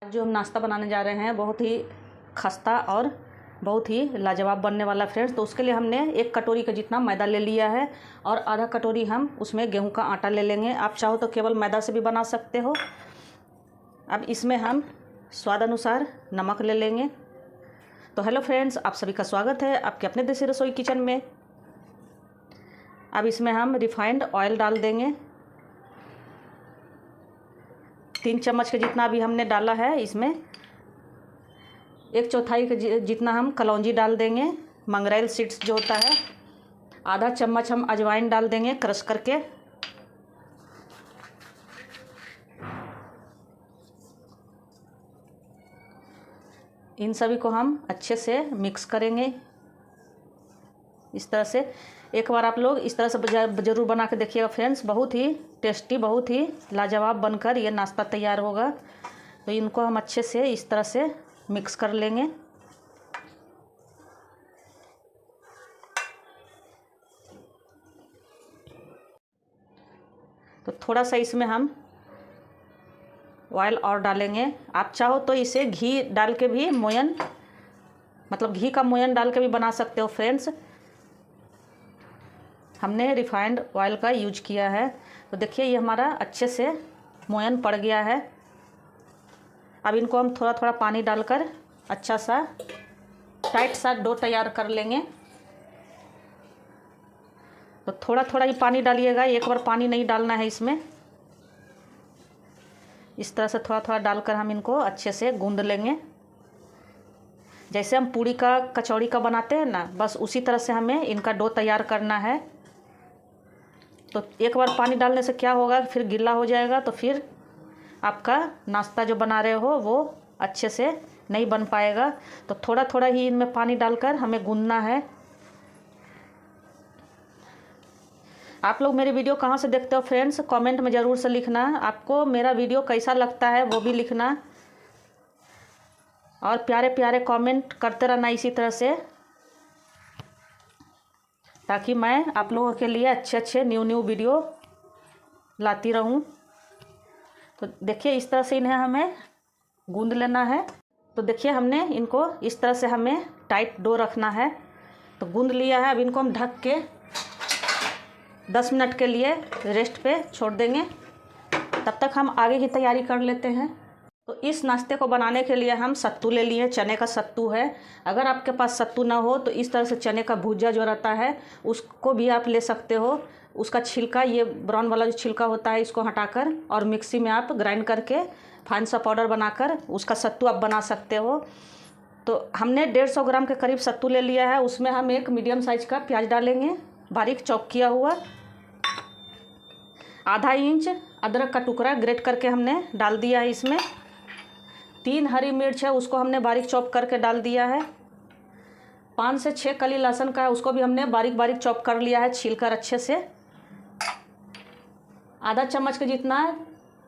जो हम नाश्ता बनाने जा रहे हैं बहुत ही खस्ता और बहुत ही लाजवाब बनने वाला फ्रेंड्स। तो उसके लिए हमने 1 कटोरी का जितना मैदा ले लिया है और आधा कटोरी हम उसमें गेहूं का आटा ले लेंगे। आप चाहो तो केवल मैदा से भी बना सकते हो। अब इसमें हम स्वाद अनुसार नमक ले लेंगे। तो हेलो फ्रेंड्स, आप सभी का स्वागत है आपके अपने देसी रसोई किचन में। अब इसमें हम रिफाइंड ऑयल डाल देंगे। 3 चम्मच के जितना भी हमने डाला है, इसमें 1/4 के जितना हम कलौंजी डाल देंगे, मंगरेल सीड्स जो होता है। आधा चम्मच हम अजवाइन डाल देंगे क्रश करके। इन सभी को हम अच्छे से मिक्स करेंगे इस तरह से। एक बार आप लोग इस तरह से ज़रूर बना के देखिएगा फ्रेंड्स, बहुत ही टेस्टी, बहुत ही लाजवाब बनकर ये नाश्ता तैयार होगा। तो इनको हम अच्छे से इस तरह से मिक्स कर लेंगे। तो थोड़ा सा इसमें हम ऑयल और डालेंगे। आप चाहो तो इसे घी डाल के भी मोयन, मतलब घी का मोयन डाल के भी बना सकते हो फ्रेंड्स। हमने रिफाइंड ऑयल का यूज किया है। तो देखिए ये हमारा अच्छे से मोयन पड़ गया है। अब इनको हम थोड़ा थोड़ा पानी डालकर अच्छा सा टाइट सा डो तैयार कर लेंगे। तो थोड़ा थोड़ा ही पानी डालिएगा, एक बार पानी नहीं डालना है इसमें। इस तरह से थोड़ा थोड़ा डालकर हम इनको अच्छे से गूंद लेंगे। जैसे हम पूड़ी का कचौड़ी का बनाते हैं ना, बस उसी तरह से हमें इनका डो तैयार करना है। तो एक बार पानी डालने से क्या होगा, फिर गीला हो जाएगा, तो फिर आपका नाश्ता जो बना रहे हो वो अच्छे से नहीं बन पाएगा। तो थोड़ा थोड़ा ही इनमें पानी डालकर हमें गूंदना है। आप लोग मेरी वीडियो कहाँ से देखते हो फ्रेंड्स, कमेंट में ज़रूर से लिखना। आपको मेरा वीडियो कैसा लगता है वो भी लिखना, और प्यारे प्यारे कमेंट करते रहना इसी तरह से, ताकि मैं आप लोगों के लिए अच्छे अच्छे न्यू वीडियो लाती रहूं। तो देखिए इस तरह से इन्हें हमें गूंद लेना है। तो देखिए हमने इनको इस तरह से हमें टाइट डो रखना है। तो गूंद लिया है। अब इनको हम ढक के 10 मिनट के लिए रेस्ट पे छोड़ देंगे। तब तक हम आगे की तैयारी कर लेते हैं। तो इस नाश्ते को बनाने के लिए हम सत्तू ले लिए, चने का सत्तू है। अगर आपके पास सत्तू ना हो तो इस तरह से चने का भुजा जो रहता है उसको भी आप ले सकते हो। उसका छिलका, ये ब्राउन वाला जो छिलका होता है, इसको हटाकर और मिक्सी में आप ग्राइंड करके फाइन सा पाउडर बनाकर उसका सत्तू आप बना सकते हो। तो हमने 150 ग्राम के करीब सत्तू ले लिया है। उसमें हम 1 मीडियम साइज का प्याज डालेंगे, बारीक चॉप किया हुआ। आधा इंच अदरक का टुकड़ा ग्रेट करके हमने डाल दिया है इसमें। 3 हरी मिर्च है, उसको हमने बारीक चॉप करके डाल दिया है। 5 से 6 कली लहसुन का है, उसको भी हमने बारीक बारीक चॉप कर लिया है, छीलकर अच्छे से। आधा चम्मच के जितना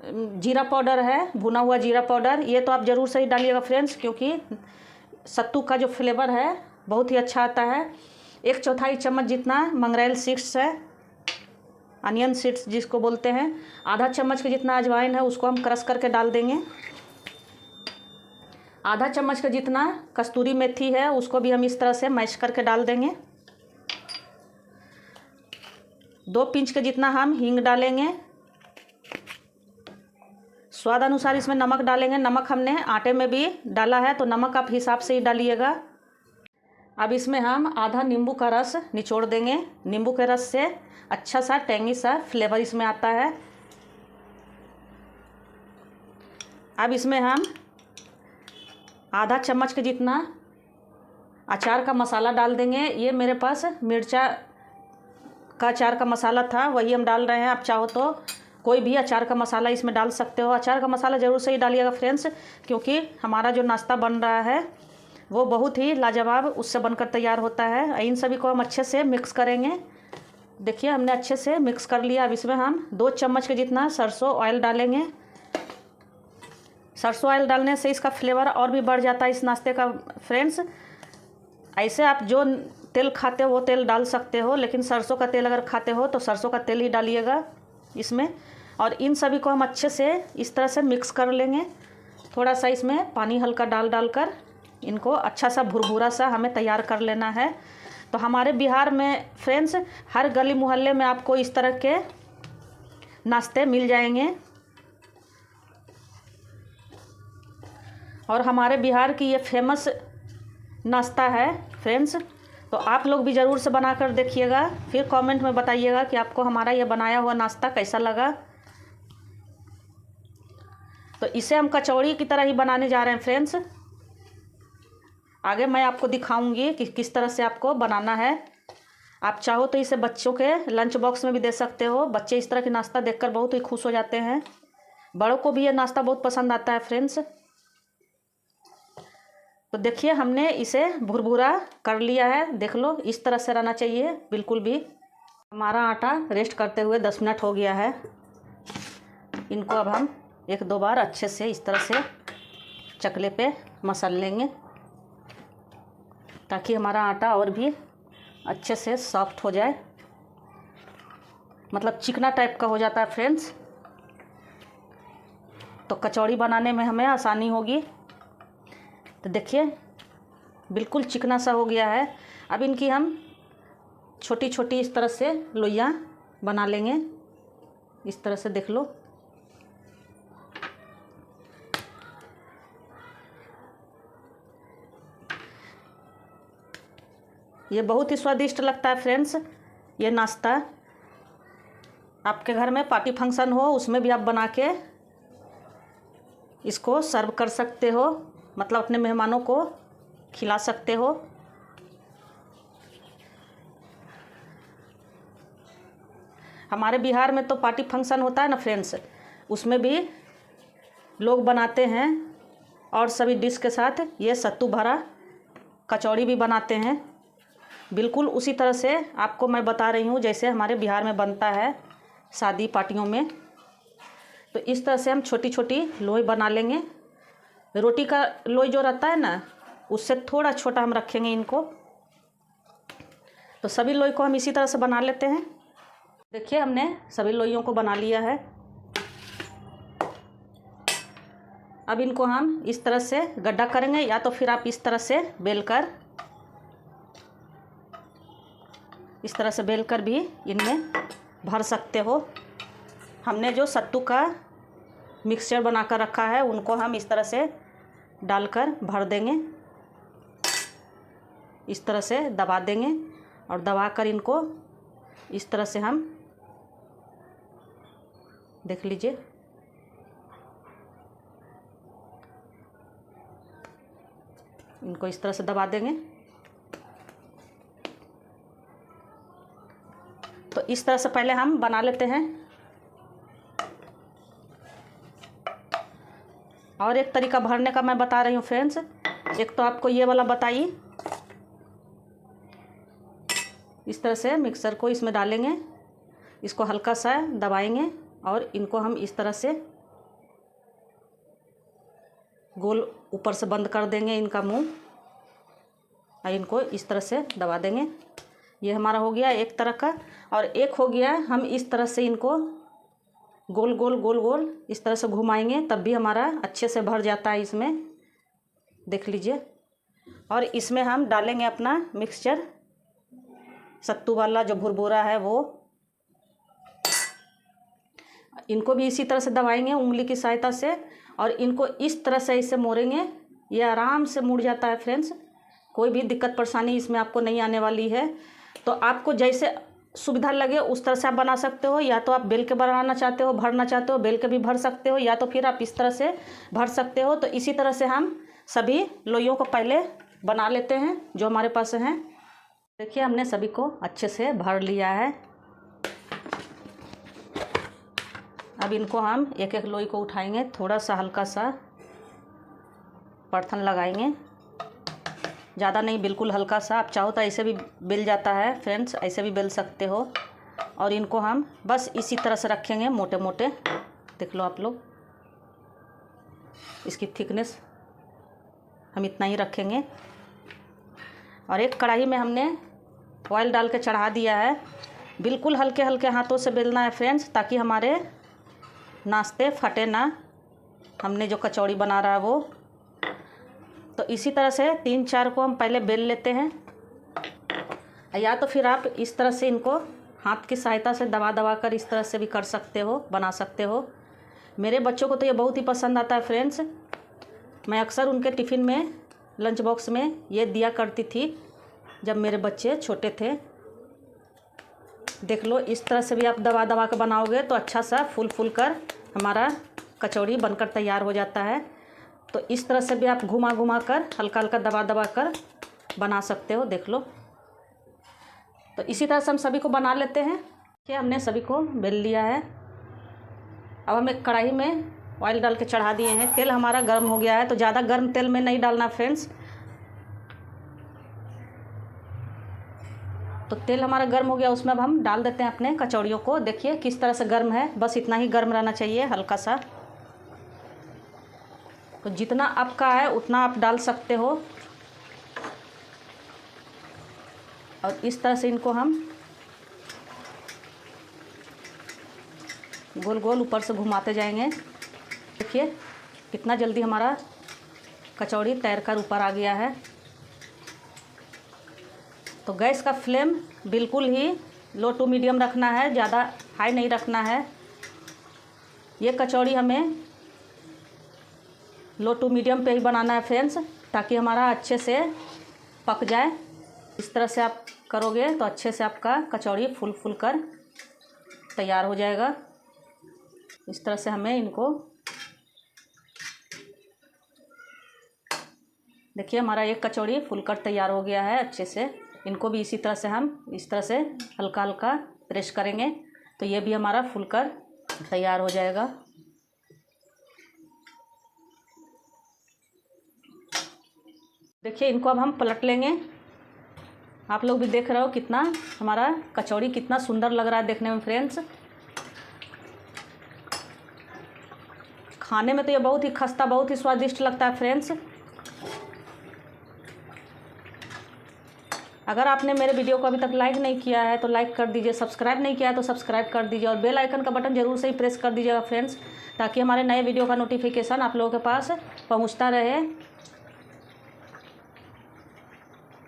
जीरा पाउडर है, भुना हुआ जीरा पाउडर। ये तो आप ज़रूर से ही डालिएगा फ्रेंड्स, क्योंकि सत्तू का जो फ्लेवर है बहुत ही अच्छा आता है। 1/4 चम्मच जितना मंगरेल सीड्स है, अनियन सीड्स जिसको बोलते हैं। आधा चम्मच के जितना अजवाइन है, उसको हम क्रश करके डाल देंगे। आधा चम्मच का जितना कस्तूरी मेथी है, उसको भी हम इस तरह से मैश करके डाल देंगे। 2 पिंच के जितना हम हींग डालेंगे। स्वाद अनुसार इसमें नमक डालेंगे। नमक हमने आटे में भी डाला है, तो नमक आप हिसाब से ही डालिएगा। अब इसमें हम आधा नींबू का रस निचोड़ देंगे। नींबू के रस से अच्छा सा टेंगी सा फ्लेवर इसमें आता है। अब इसमें हम आधा चम्मच के जितना अचार का मसाला डाल देंगे। ये मेरे पास मिर्चा का अचार का मसाला था, वही हम डाल रहे हैं। आप चाहो तो कोई भी अचार का मसाला इसमें डाल सकते हो। अचार का मसाला ज़रूर से ही डालिएगा फ्रेंड्स, क्योंकि हमारा जो नाश्ता बन रहा है वो बहुत ही लाजवाब उससे बनकर तैयार होता है। इन सभी को हम अच्छे से मिक्स करेंगे। देखिए हमने अच्छे से मिक्स कर लिया। अब इसमें हम 2 चम्मच के जितना सरसों ऑयल डालेंगे। सरसों ऑयल डालने से इसका फ्लेवर और भी बढ़ जाता है इस नाश्ते का फ्रेंड्स। ऐसे आप जो तेल खाते हो वो तेल डाल सकते हो, लेकिन सरसों का तेल अगर खाते हो तो सरसों का तेल ही डालिएगा इसमें। और इन सभी को हम अच्छे से इस तरह से मिक्स कर लेंगे। थोड़ा सा इसमें पानी हल्का डाल कर इनको अच्छा सा भुरभुरा सा हमें तैयार कर लेना है। तो हमारे बिहार में फ्रेंड्स हर गली मोहल्ले में आपको इस तरह के नाश्ते मिल जाएंगे और हमारे बिहार की ये फेमस नाश्ता है फ्रेंड्स। तो आप लोग भी ज़रूर से बना कर देखिएगा, फिर कमेंट में बताइएगा कि आपको हमारा ये बनाया हुआ नाश्ता कैसा लगा। तो इसे हम कचौड़ी की तरह ही बनाने जा रहे हैं फ्रेंड्स। आगे मैं आपको दिखाऊंगी कि किस तरह से आपको बनाना है। आप चाहो तो इसे बच्चों के लंच बॉक्स में भी दे सकते हो। बच्चे इस तरह की नाश्ता देखकर बहुत ही खुश हो जाते हैं। बड़ों को भी ये नाश्ता बहुत पसंद आता है फ्रेंड्स। तो देखिए हमने इसे भुरभुरा कर लिया है, देख लो इस तरह से रहना चाहिए बिल्कुल भी। हमारा आटा रेस्ट करते हुए 10 मिनट हो गया है। इनको अब हम 1-2 बार अच्छे से इस तरह से चकले पे मसल लेंगे ताकि हमारा आटा और भी अच्छे से सॉफ्ट हो जाए, मतलब चिकना टाइप का हो जाता है फ्रेंड्स। तो कचौड़ी बनाने में हमें आसानी होगी। तो देखिए बिल्कुल चिकना सा हो गया है। अब इनकी हम छोटी छोटी इस तरह से लोइयाँ बना लेंगे, इस तरह से देख लो। ये बहुत ही स्वादिष्ट लगता है फ्रेंड्स। ये नाश्ता आपके घर में पार्टी फंक्शन हो उसमें भी आप बना के इसको सर्व कर सकते हो, मतलब अपने मेहमानों को खिला सकते हो। हमारे बिहार में तो पार्टी फंक्शन होता है ना फ्रेंड्स, उसमें भी लोग बनाते हैं और सभी डिश के साथ ये सत्तू भरा कचौड़ी भी बनाते हैं। बिल्कुल उसी तरह से आपको मैं बता रही हूँ जैसे हमारे बिहार में बनता है शादी पार्टियों में। तो इस तरह से हम छोटी छोटी लोई बना लेंगे। रोटी का लोई जो रहता है ना उससे थोड़ा छोटा हम रखेंगे इनको। तो सभी लोई को हम इसी तरह से बना लेते हैं। देखिए हमने सभी लोइयों को बना लिया है। अब इनको हम इस तरह से गड्ढा करेंगे, या तो फिर आप इस तरह से बेलकर भी इनमें भर सकते हो। हमने जो सत्तू का मिक्सचर बनाकर रखा है उनको हम इस तरह से डालकर भर देंगे, इस तरह से दबा देंगे और दबाकर इनको इस तरह से हम देख लीजिए इनको इस तरह से दबा देंगे। तो इस तरह से पहले हम बना लेते हैं। और एक तरीका भरने का मैं बता रही हूँ फ्रेंड्स। एक तो आपको ये वाला बताई, इस तरह से मिक्सर को इसमें डालेंगे, इसको हल्का सा दबाएंगे और इनको हम इस तरह से गोल ऊपर से बंद कर देंगे इनका मुंह और इनको इस तरह से दबा देंगे। ये हमारा हो गया एक तरह का। और एक हो गया हम इस तरह से इनको गोल गोल गोल गोल इस तरह से घुमाएंगे, तब भी हमारा अच्छे से भर जाता है इसमें, देख लीजिए। और इसमें हम डालेंगे अपना मिक्सचर सत्तू वाला जो भुरभुरा है वो। इनको भी इसी तरह से दबाएंगे उंगली की सहायता से और इनको इस तरह से इसे मोड़ेंगे। ये आराम से मुड़ जाता है फ्रेंड्स, कोई भी दिक्कत परेशानी इसमें आपको नहीं आने वाली है। तो आपको जैसे सुविधा लगे उस तरह से आप बना सकते हो, या तो आप बेल के बनाना चाहते हो भरना चाहते हो बेल के भी भर सकते हो, या तो फिर आप इस तरह से भर सकते हो। तो इसी तरह से हम सभी लोइयों को पहले बना लेते हैं जो हमारे पास हैं। देखिए हमने सभी को अच्छे से भर लिया है। अब इनको हम एक एक लोई को उठाएंगे, थोड़ा सा हल्का सा परथन लगाएंगे, ज़्यादा नहीं बिल्कुल हल्का सा। आप चाहो तो ऐसे भी बेल जाता है फ्रेंड्स, ऐसे भी बेल सकते हो। और इनको हम बस इसी तरह से रखेंगे मोटे मोटे, देख लो आप लोग। इसकी थिकनेस हम इतना ही रखेंगे। और एक कढ़ाई में हमने ऑयल डाल के चढ़ा दिया है। बिल्कुल हल्के हल्के हाथों से बेलना है फ्रेंड्स, ताकि हमारे नाश्ते फटे ना। हमने जो कचौड़ी बना रहा है वो। तो इसी तरह से 3-4 को हम पहले बेल लेते हैं, या तो फिर आप इस तरह से इनको हाथ की सहायता से दबा दबा कर इस तरह से भी कर सकते हो, बना सकते हो। मेरे बच्चों को तो ये बहुत ही पसंद आता है फ्रेंड्स। मैं अक्सर उनके टिफ़िन में, लंच बॉक्स में ये दिया करती थी जब मेरे बच्चे छोटे थे। देख लो, इस तरह से भी आप दबा दबा कर बनाओगे तो अच्छा सा फूल कर हमारा कचौड़ी बनकर तैयार हो जाता है। तो इस तरह से भी आप घुमा घुमा कर हल्का हल्का दबा दबा कर बना सकते हो। देख लो, तो इसी तरह से हम सभी को बना लेते हैं। कि हमने सभी को बेल लिया है। अब हम एक कढ़ाई में ऑयल डाल के चढ़ा दिए हैं। तेल हमारा गर्म हो गया है, तो ज़्यादा गर्म तेल में नहीं डालना फ्रेंड्स। तो तेल हमारा गर्म हो गया, उसमें अब हम डाल देते हैं अपने कचौड़ियों को। देखिए किस तरह से गर्म है, बस इतना ही गर्म रहना चाहिए, हल्का सा। तो जितना आपका है उतना आप डाल सकते हो। और इस तरह से इनको हम गोल गोल ऊपर से घुमाते जाएंगे। देखिए कितना जल्दी हमारा कचौड़ी तैर कर ऊपर आ गया है। तो गैस का फ्लेम बिल्कुल ही लो टू मीडियम रखना है, ज़्यादा हाई नहीं रखना है। ये कचौड़ी हमें लो टू मीडियम पे ही बनाना है फ्रेंड्स, ताकि हमारा अच्छे से पक जाए। इस तरह से आप करोगे तो अच्छे से आपका कचौड़ी फूल कर तैयार हो जाएगा। इस तरह से हमें इनको, देखिए हमारा एक कचौड़ी फूल कर तैयार हो गया है अच्छे से। इनको भी इसी तरह से हम इस तरह से हल्का हल्का प्रेस करेंगे तो ये भी हमारा फूल कर तैयार हो जाएगा। देखिए इनको अब हम पलट लेंगे। आप लोग भी देख रहे हो कितना हमारा कचौड़ी कितना सुंदर लग रहा है देखने में फ्रेंड्स। खाने में तो ये बहुत ही खस्ता, बहुत ही स्वादिष्ट लगता है फ्रेंड्स। अगर आपने मेरे वीडियो को अभी तक लाइक नहीं किया है तो लाइक कर दीजिए, सब्सक्राइब नहीं किया है तो सब्सक्राइब कर दीजिए और बेल आइकन का बटन जरूर से ही प्रेस कर दीजिएगा फ्रेंड्स, ताकि हमारे नए वीडियो का नोटिफिकेशन आप लोगों के पास पहुंचता रहे।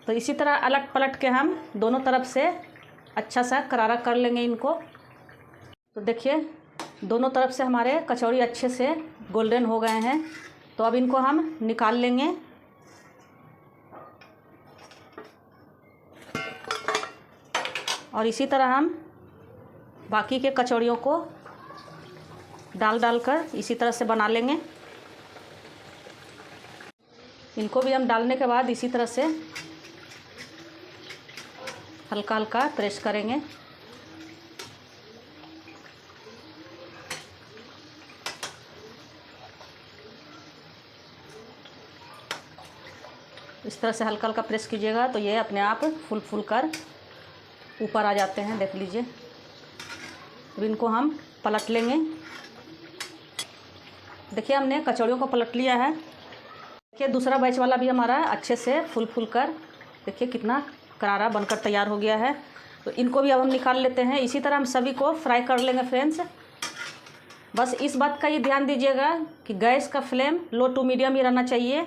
तो इसी तरह अलट पलट के हम दोनों तरफ से अच्छा सा करारा कर लेंगे इनको। तो देखिए दोनों तरफ से हमारे कचौड़ी अच्छे से गोल्डन हो गए हैं। तो अब इनको हम निकाल लेंगे। और इसी तरह हम बाकी के कचौड़ियों को डाल कर इसी तरह से बना लेंगे। इनको भी हम डालने के बाद इसी तरह से हल्का हल्का प्रेस करेंगे। इस तरह से हल्का हल्का प्रेस कीजिएगा तो ये अपने आप फूल कर ऊपर आ जाते हैं। देख लीजिए, अब इनको हम पलट लेंगे। देखिए हमने कचौड़ियों को पलट लिया है। देखिए दूसरा बैच वाला भी हमारा अच्छे से फूल कर देखिए कितना करारा बनकर तैयार हो गया है। तो इनको भी अब हम निकाल लेते हैं। इसी तरह हम सभी को फ्राई कर लेंगे फ्रेंड्स। बस इस बात का ही ध्यान दीजिएगा कि गैस का फ्लेम लो टू मीडियम ही रहना चाहिए,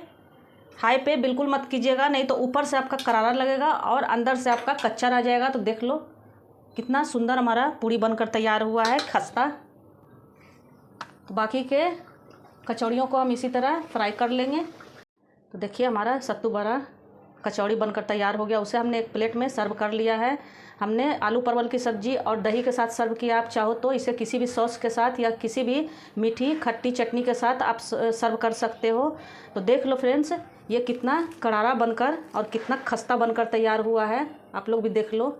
हाई पे बिल्कुल मत कीजिएगा, नहीं तो ऊपर से आपका करारा लगेगा और अंदर से आपका कच्चा रह जाएगा। तो देख लो कितना सुंदर हमारा पूड़ी बनकर तैयार हुआ है, खस्ता। तो बाकी के कचौड़ियों को हम इसी तरह फ्राई कर लेंगे। तो देखिए हमारा सत्तू बड़ा कचौड़ी बनकर तैयार हो गया। उसे हमने एक प्लेट में सर्व कर लिया है। हमने आलू परवल की सब्ज़ी और दही के साथ सर्व किया। आप चाहो तो इसे किसी भी सॉस के साथ या किसी भी मीठी खट्टी चटनी के साथ आप सर्व कर सकते हो। तो देख लो फ्रेंड्स ये कितना करारा बनकर और कितना खस्ता बनकर तैयार हुआ है, आप लोग भी देख लो।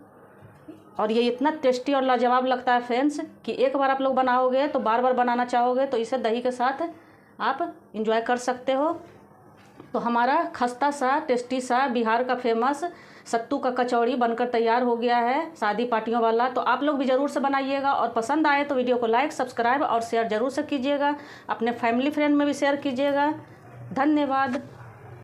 और ये इतना टेस्टी और लाजवाब लगता है फ्रेंड्स कि एक बार आप लोग बनाओगे तो बार बार बनाना चाहोगे। तो इसे दही के साथ आप इंजॉय कर सकते हो। तो हमारा खस्ता सा टेस्टी सा बिहार का फेमस सत्तू का कचौड़ी बनकर तैयार हो गया है, शादी पार्टियों वाला। तो आप लोग भी ज़रूर से बनाइएगा और पसंद आए तो वीडियो को लाइक, सब्सक्राइब और शेयर ज़रूर से कीजिएगा। अपने फैमिली फ्रेंड में भी शेयर कीजिएगा। धन्यवाद।